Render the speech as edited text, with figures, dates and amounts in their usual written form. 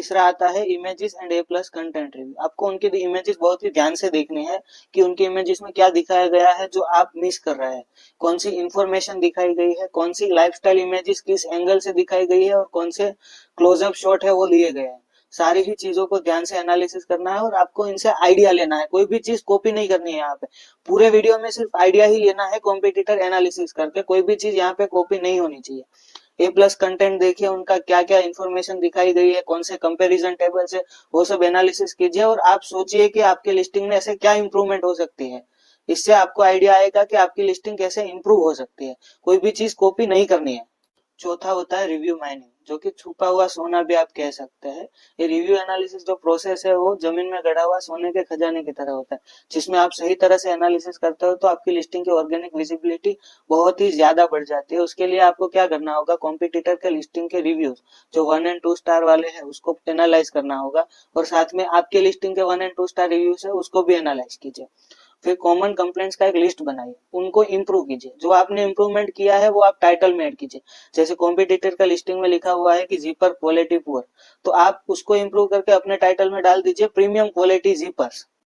तीसरा आता है images and A plus content review. आपको उनकी इमेजेस बहुत ही ध्यान से देखनी है कि उनकी इमेजेस में क्या दिखाया गया है जो आप मिस कर रहे हैं, कौन सी इंफॉर्मेशन दिखाई गई है, कौन सी लाइफस्टाइल इमेजेस किस एंगल से दिखाई गई है और कौन से क्लोजअप शॉट है वो लिए गए हैं। सारी ही चीजों को ध्यान से एनालिसिस करना है और आपको इनसे आइडिया लेना है, कोई भी चीज कॉपी नहीं करनी है। यहाँ पे पूरे वीडियो में सिर्फ आइडिया ही लेना है कॉम्पिटिटर एनालिसिस करके, कोई भी चीज यहाँ पे कॉपी नहीं होनी चाहिए। ए प्लस कंटेंट देखिए उनका क्या क्या इन्फॉर्मेशन दिखाई गई है, कौन से कंपैरिजन टेबल से, वो सब एनालिसिस कीजिए और आप सोचिए कि आपकी लिस्टिंग में ऐसे क्या इंप्रूवमेंट हो सकती है। इससे आपको आइडिया आएगा कि आपकी लिस्टिंग कैसे इंप्रूव हो सकती है। कोई भी चीज कॉपी नहीं करनी है। चौथा होता है रिव्यू माइनिंग, जो कि छुपा हुआ सोना भी आप कह सकते हैं। ये रिव्यू एनालिसिस जो प्रोसेस है वो जमीन में गड़ा हुआ सोने के खजाने की तरह होता है, जिसमें आप सही तरह से एनालिसिस करते हो तो आपकी लिस्टिंग की ऑर्गेनिक विजिबिलिटी बहुत ही ज्यादा बढ़ जाती है। उसके लिए आपको क्या करना होगा, कॉम्पिटिटर के लिस्टिंग के रिव्यूज जो 1 एंड 2 स्टार वाले हैं उसको एनालाइज करना होगा और साथ में आपके लिस्टिंग के 1 एंड 2 स्टार रिव्यूज है उसको भी एनालाइज कीजिए। फिर कॉमन कंप्लेंट्स का एक लिस्ट बनाइए, उनको इंप्रूव कीजिए। जो आपने इंप्रूवमेंट किया है वो आप टाइटल में ऐड कीजिए। जैसे कॉम्पिटिटर का लिस्टिंग में लिखा हुआ है कि जीपर क्वालिटी पुअर, तो आप उसको इंप्रूव करके अपने टाइटल में डाल दीजिए प्रीमियम क्वालिटी जीपर्स।